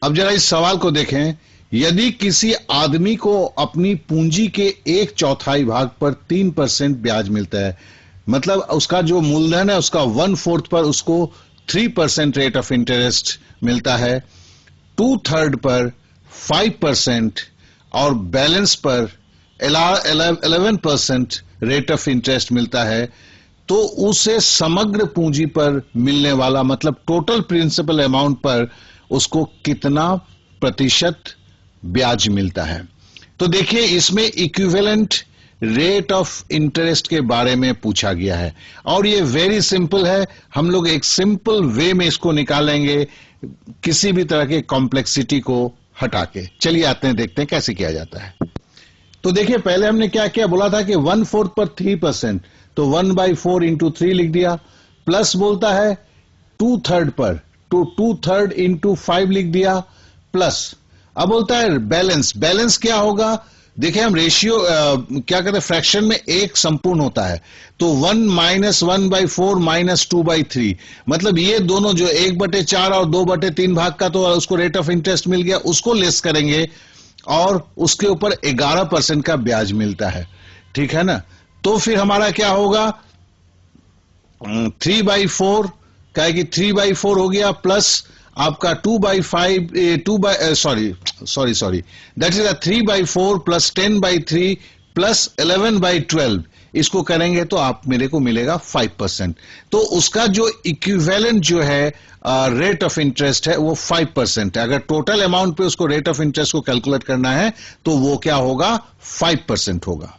अब जरा इस सवाल को देखें। यदि किसी आदमी को अपनी पूंजी के 1/4 भाग पर 3% ब्याज मिलता है, मतलब उसका जो मूलधन है उसका 1/4 पर उसको 3% रेट ऑफ इंटरेस्ट मिलता है, 2/3 पर 5% और बैलेंस पर 11% रेट ऑफ इंटरेस्ट मिलता है, तो उसे समग्र पूंजी पर मिलने वाला मतलब टोटल प्रिंसिपल अमाउंट पर उसको कितना प्रतिशत ब्याज मिलता है। तो देखिए इसमें इक्विवेलेंट रेट ऑफ इंटरेस्ट के बारे में पूछा गया है और ये वेरी सिंपल है। हम लोग एक सिंपल वे में इसको निकालेंगे किसी भी तरह के कॉम्प्लेक्सिटी को हटा के। चलिए आते हैं, देखते हैं कैसे किया जाता है। तो देखिए पहले हमने क्या किया, बोला था कि 1/4 पर 3%, तो 1/4 इंटू 3 लिख दिया, प्लस बोलता है 2/3 पर, तो 2/3 इंटू 5 लिख दिया, प्लस अब बोलता है बैलेंस। बैलेंस क्या होगा, देखिए हम रेशियो क्या कहते हैं, फ्रैक्शन में एक संपूर्ण होता है, तो 1 - 1/4 - 2/3, मतलब ये दोनों जो 1/4 और 2/3 भाग का तो उसको रेट ऑफ इंटरेस्ट मिल गया, उसको लेस करेंगे और उसके ऊपर 11% का ब्याज मिलता है, ठीक है ना। तो फिर हमारा क्या होगा, 3/4 क्या है कि 3/4 हो गया, प्लस आपका 2/5 sorry that is 3/4 plus 10/3 plus 11/12, इसको करेंगे तो आप मेरे को मिलेगा 5%। तो उसका जो इक्विवेलेंट जो है रेट ऑफ इंटरेस्ट है वो 5% है। अगर टोटल अमाउंट पे उसको रेट ऑफ इंटरेस्ट को कैलकुलेट करना है तो वो क्या होगा, 5% होगा।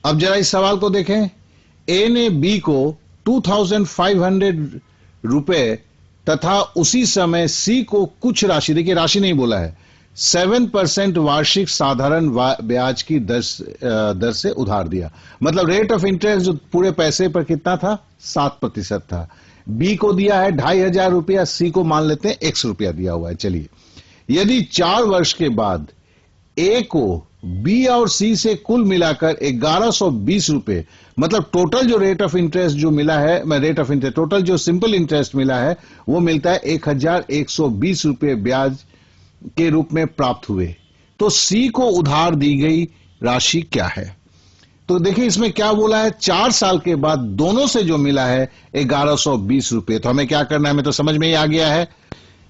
अब जरा इस सवाल को देखें। ए ने बी को 2500 रुपए तथा उसी समय सी को कुछ राशि, देखिए राशि नहीं बोला है, 7% वार्षिक साधारण ब्याज की दर से उधार दिया। मतलब रेट ऑफ इंटरेस्ट जो पूरे पैसे पर कितना था, 7% था। बी को दिया है 2500 रुपया, सी को मान लेते हैं X रुपया दिया हुआ है। चलिए, यदि 4 वर्ष के बाद ए को बी और सी से कुल मिलाकर 1120 रुपए, मतलब टोटल जो रेट ऑफ इंटरेस्ट जो मिला है, रेट ऑफ इंटरेस्ट टोटल जो सिंपल इंटरेस्ट मिला है वो मिलता है 1120 रुपए ब्याज के रूप में प्राप्त हुए, तो सी को उधार दी गई राशि क्या है। तो देखिए इसमें क्या बोला है, 4 साल के बाद दोनों से जो मिला है 1120 रुपए। तो हमें क्या करना है, हमें तो समझ में ही आ गया है।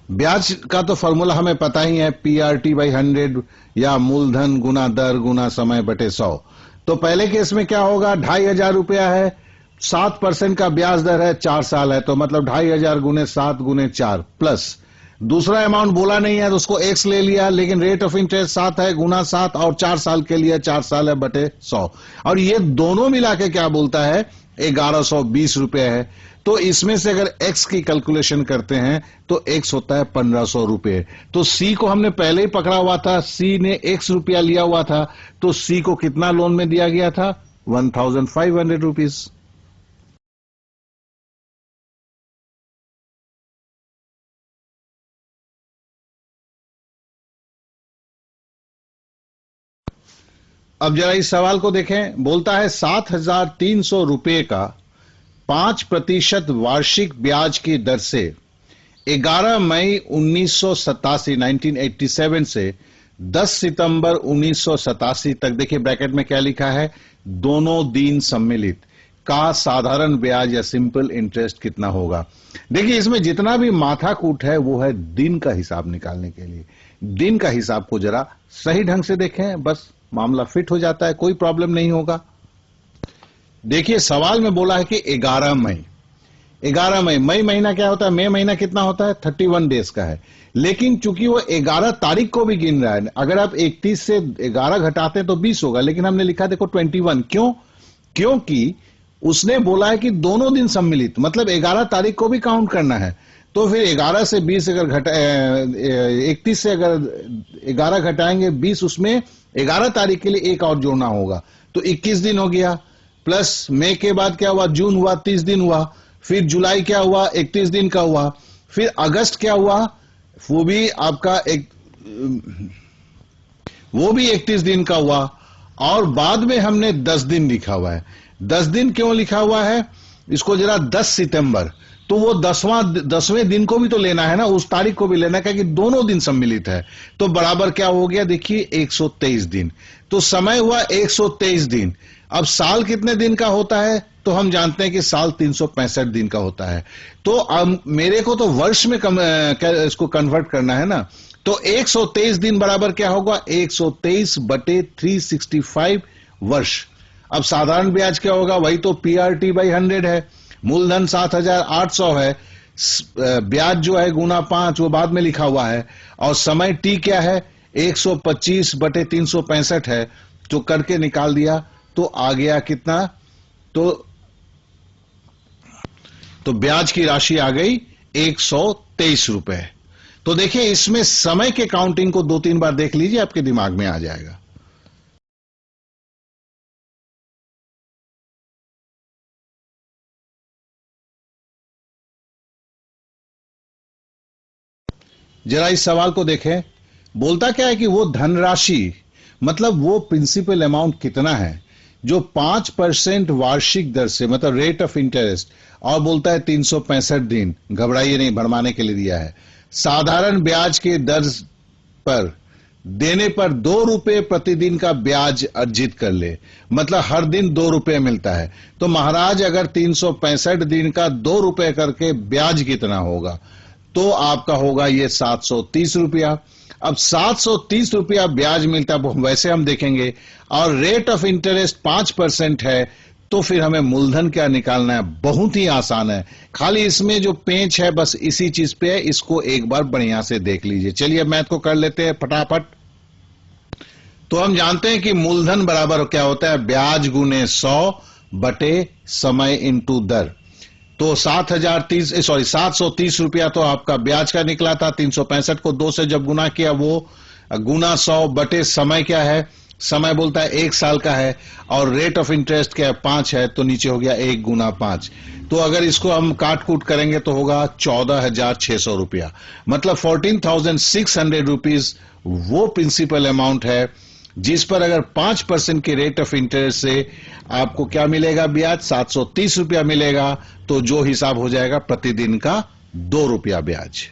ब्याज का तो फॉर्मूला हमें पता ही है, PRT/100 या मूलधन गुना दर गुना समय बटे 100। तो पहले केस में क्या होगा, 2500 रुपया है, 7% का ब्याज दर है, 4 साल है, तो मतलब 2500 गुने 7 गुने 4, प्लस दूसरा अमाउंट बोला नहीं है तो उसको X ले लिया, लेकिन रेट ऑफ इंटरेस्ट 7 है, गुना 7 और 4 साल के लिए 4 साल है बटे 100, और ये दोनों मिला के क्या बोलता है, 1120 रुपए है। तो इसमें से अगर X की कैलकुलेशन करते हैं तो X होता है 1500 रुपए। तो C को हमने पहले ही पकड़ा हुआ था, C ने X रुपया लिया हुआ था, तो C को कितना लोन में दिया गया था, 1500 रुपीज। अब जरा इस सवाल को देखें, बोलता है 7300 रुपए का 5% वार्षिक ब्याज की दर से 11 मई 1987 से 10 सितंबर 1987 तक, देखिए ब्रैकेट में क्या लिखा है, दोनों दिन सम्मिलित का साधारण ब्याज या सिंपल इंटरेस्ट कितना होगा। देखिए इसमें जितना भी माथाकूट है वो है दिन का हिसाब निकालने के लिए। दिन का हिसाब को जरा सही ढंग से देखें, बस मामला फिट हो जाता है, कोई प्रॉब्लम नहीं होगा। देखिए सवाल में बोला है कि 11 मई, मई महीना क्या होता है, मई महीना कितना होता है, 31 डेज का है, लेकिन चूंकि वो 11 तारीख को भी गिन रहा है, अगर आप 31 से 11 घटाते हैं तो 20 होगा, लेकिन हमने लिखा देखो 21। क्यों, क्योंकि उसने बोला है कि दोनों दिन सम्मिलित, मतलब 11 तारीख को भी काउंट करना है। तो फिर 11 से 20 अगर 31 से अगर 11 घटाएंगे 20, उसमें 11 तारीख के लिए एक और जोड़ना होगा, तो 21 दिन हो गया, प्लस मई के बाद क्या हुआ, जून हुआ 30 दिन हुआ, फिर जुलाई क्या हुआ 31 दिन का हुआ, फिर अगस्त क्या हुआ, वो भी आपका वो भी 31 दिन का हुआ, और बाद में हमने 10 दिन लिखा हुआ है। 10 दिन क्यों लिखा हुआ है, इसको जरा 10 सितंबर, तो वो 10वें दिन को भी तो लेना है ना, उस तारीख को भी लेना है, क्योंकि दोनों दिन सम्मिलित है। तो बराबर क्या हो गया, देखिए 123 दिन। तो समय हुआ 123 दिन। अब साल कितने दिन का होता है, तो हम जानते हैं कि साल 365 दिन का होता है। तो अब मेरे को तो वर्ष में इसको कन्वर्ट करना है ना, तो 123 दिन बराबर क्या होगा, 123 बटे 365 वर्ष। अब साधारण ब्याज क्या होगा, वही तो PRT बाई 100 है। मूलधन 7,800 है, ब्याज जो है गुना 5 वो बाद में लिखा हुआ है, और समय T क्या है, 125 बटे 365 है। तो करके निकाल दिया तो आ गया कितना, तो ब्याज की राशि आ गई 123 रुपए। तो देखिए इसमें समय के काउंटिंग को 2-3 बार देख लीजिए, आपके दिमाग में आ जाएगा। जरा इस सवाल को देखें, बोलता क्या है कि वो धनराशि, मतलब वो प्रिंसिपल अमाउंट कितना है जो 5% वार्षिक दर से, मतलब रेट ऑफ इंटरेस्ट, और बोलता है 365 दिन, घबराइए नहीं, भरमाने के लिए दिया है, साधारण ब्याज के दर पर देने पर 2 रुपए प्रतिदिन का ब्याज अर्जित कर ले, मतलब हर दिन 2 रुपए मिलता है। तो महाराज अगर 365 दिन का 2 रुपए करके ब्याज कितना होगा, तो आपका होगा ये 730 रुपया। अब 730 रुपया ब्याज मिलता है, वैसे हम देखेंगे, और रेट ऑफ इंटरेस्ट 5% है, तो फिर हमें मूलधन क्या निकालना है, बहुत ही आसान है। खाली इसमें जो पेंच है बस इसी चीज पे है, इसको एक बार बढ़िया से देख लीजिए। चलिए मैथ को कर लेते हैं फटाफट। तो हम जानते हैं कि मूलधन बराबर क्या होता है, ब्याज गुने 100 बटे समय इंटू दर। तो 730 रुपया तो आपका ब्याज का निकला था, 365 को 2 से जब गुना किया वो गुना 100 बटे समय क्या है, समय बोलता है 1 साल का है, और रेट ऑफ इंटरेस्ट क्या है 5 है, तो नीचे हो गया 1 गुना 5। तो अगर इसको हम काट कूट करेंगे तो होगा 14,600 रुपया, मतलब 14,600 रुपीज वो प्रिंसिपल अमाउंट है जिस पर अगर 5% के रेट ऑफ इंटरेस्ट से आपको क्या मिलेगा, ब्याज 730 रुपया मिलेगा। तो जो हिसाब हो जाएगा प्रतिदिन का 2 रुपया ब्याज।